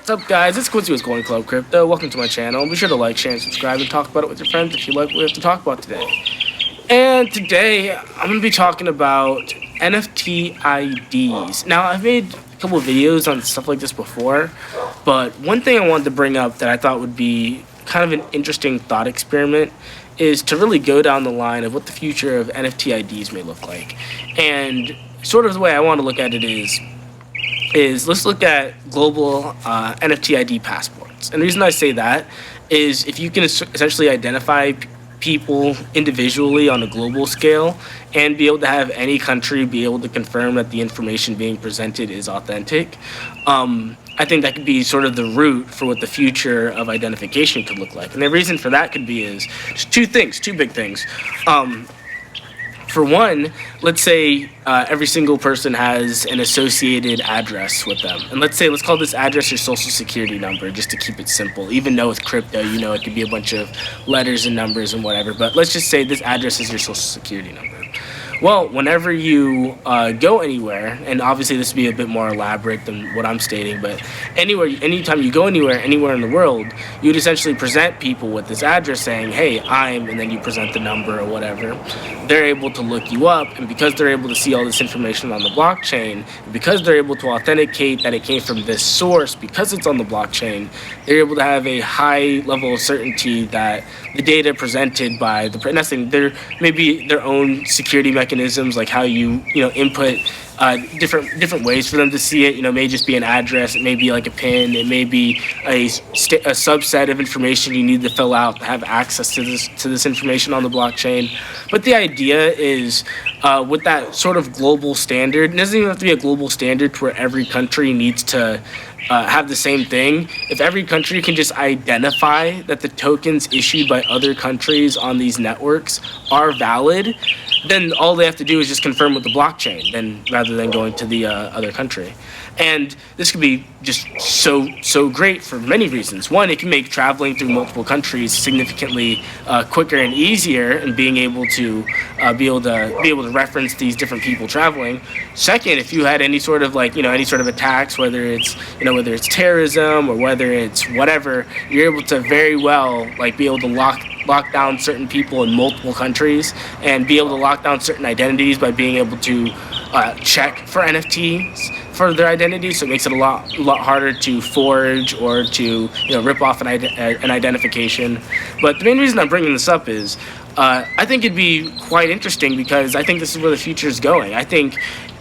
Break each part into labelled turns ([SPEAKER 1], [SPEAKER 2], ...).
[SPEAKER 1] What's up, guys? It's Quincy with Golden Club Crypto. Welcome to my channel. Be sure to like, share, and subscribe, and talk about it with your friends if you like what we have to talk about today. And today, I'm going to be talking about NFT IDs. Now, I've made a couple of videos on stuff like this before, but one thing I wanted to bring up that I thought would be kind of an interesting thought experiment is to really go down the line of what the future of NFT IDs may look like. And sort of the way I want to look at it is let's look at global NFT ID passports. And the reason I say that is if you can essentially identify people individually on a global scale and be able to have any country be able to confirm that the information being presented is authentic, I think that could be sort of the root for what the future of identification could look like. And the reason for that could be is just two big things. For one, let's say every single person has an associated address with them. And let's call this address your social security number, just to keep it simple. Even though with crypto, it could be a bunch of letters and numbers and whatever. But let's just say this address is your social security number. Well, whenever you go anywhere, and obviously this would be a bit more elaborate than what I'm stating, but anytime you go anywhere in the world, you'd essentially present people with this address saying, hey, and then you present the number or whatever. They're able to look you up, and because they're able to see all this information on the blockchain, and because they're able to authenticate that it came from this source, because it's on the blockchain, they're able to have a high level of certainty that the data presented by the nesting, there may be their own security mechanisms, like how you input different ways for them to see it. It may just be an address, it may be like a PIN, it may be a subset of information you need to fill out to have access to this information on the blockchain. But the idea is with that sort of global standard, it doesn't even have to be a global standard to where every country needs to have the same thing. If every country can just identify that the tokens issued by other countries on these networks are valid, then all they have to do is just confirm with the blockchain, rather than going to the other country. And this could be just so great for many reasons. One, it can make traveling through multiple countries significantly quicker and easier, and being able to reference these different people traveling. Second, if you had any sort of attacks, whether it's terrorism or whether it's whatever, you're able to very well be able to lock down certain people in multiple countries and be able to lock down certain identities by being able to check for NFTs for their identity. So it makes it a lot harder to forge or to rip off an identification. But the main reason I'm bringing this up is I think it'd be quite interesting, because I think this is where the future is going. I think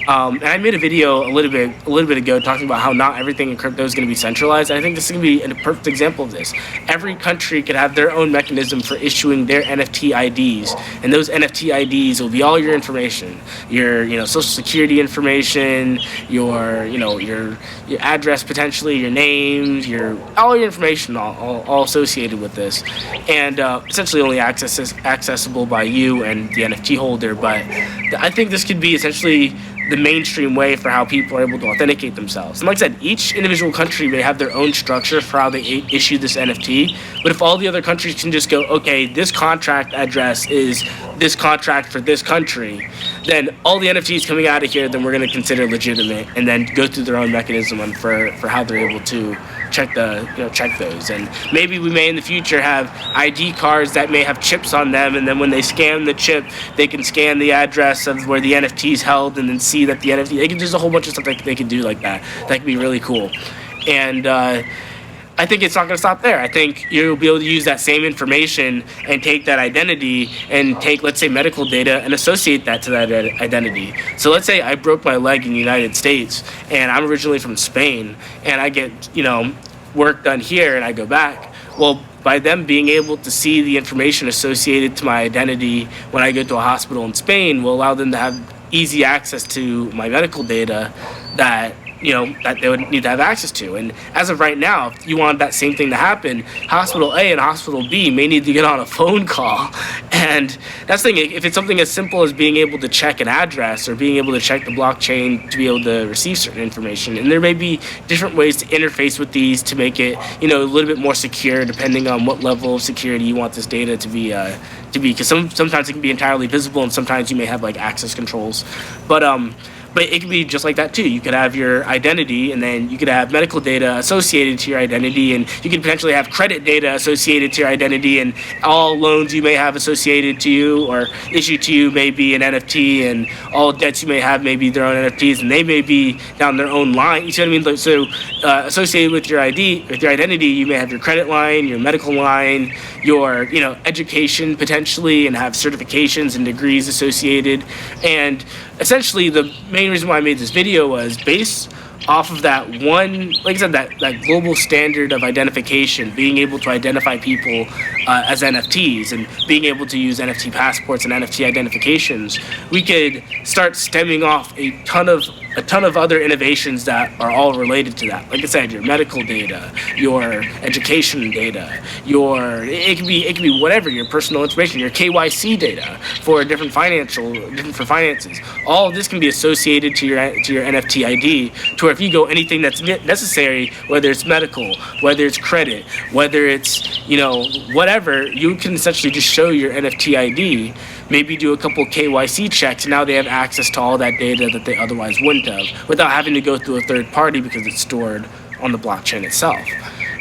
[SPEAKER 1] and I made a video a little bit ago talking about how not everything in crypto is going to be centralized. I think this is going to be a perfect example of this. Every country could have their own mechanism for issuing their NFT IDs, and those NFT IDs will be all your information, your social security information, your address, potentially your names, all your information, all associated with this, and essentially only accessible by you and the NFT holder. But I think this could be essentially the mainstream way for how people are able to authenticate themselves. And like I said, each individual country may have their own structure for how they issue this NFT, but if all the other countries can just go, okay, this contract address is this contract for this country, then all the NFTs coming out of here, then we're going to consider legitimate, and then go through their own mechanism for how they're able to check those. And maybe we may in the future have ID cards that may have chips on them, and then when they scan the chip, they can scan the address of where the NFT is held and then see that the NFT, there's a whole bunch of stuff that they can do like that. That could be really cool. And I think it's not going to stop there. I think you'll be able to use that same information and take that identity and take, let's say, medical data and associate that to that identity. So let's say I broke my leg in the United States, and I'm originally from Spain, and I get, work done here, and I go back. Well, by them being able to see the information associated to my identity when I go to a hospital in Spain will allow them to have easy access to my medical data that they would need to have access to. And as of right now, if you want that same thing to happen, Hospital A and Hospital B may need to get on a phone call. And that's the thing, if it's something as simple as being able to check an address or being able to check the blockchain to be able to receive certain information, and there may be different ways to interface with these to make it, a little bit more secure, depending on what level of security you want this data to be, because sometimes it can be entirely visible, and sometimes you may have access controls. But But it could be just like that too. You could have your identity, and then you could have medical data associated to your identity, and you could potentially have credit data associated to your identity, and all loans you may have associated to you or issued to you may be an NFT, and all debts you may have may be their own NFTs, and they may be down their own line. You see what I mean? So associated with your identity, you may have your credit line, your medical line, your education potentially, and have certifications and degrees associated. And essentially the main reason why I made this video was based off of that one, like I said, that global standard of identification, being able to identify people as NFTs and being able to use NFT passports and NFT identifications. We could start stemming off a ton of other innovations that are all related to that. Like I said, your medical data, your education data, it could be whatever, your personal information, your KYC data for for finances. All of this can be associated to your NFT ID, to where if you go anything that's necessary, whether it's medical, whether it's credit, whether it's whatever, you can essentially just show your NFT ID, maybe do a couple KYC checks, and now they have access to all that data that they otherwise wouldn't have, without having to go through a third party because it's stored on the blockchain itself.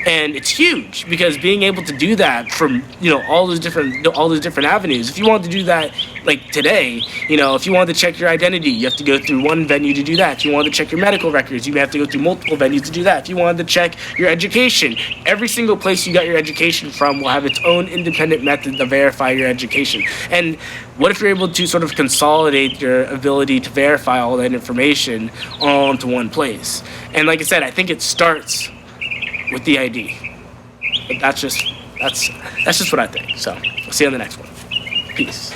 [SPEAKER 1] And it's huge because being able to do that from all those different avenues. If you want to do that like today, if you want to check your identity, you have to go through one venue to do that. If you want to check your medical records, you may have to go through multiple venues to do that. If you wanted to check your education, every single place you got your education from will have its own independent method to verify your education. And what if you're able to sort of consolidate your ability to verify all that information onto one place? And like I said, I think it starts with the ID. But that's just what I think. So we'll see you on the next one. Peace.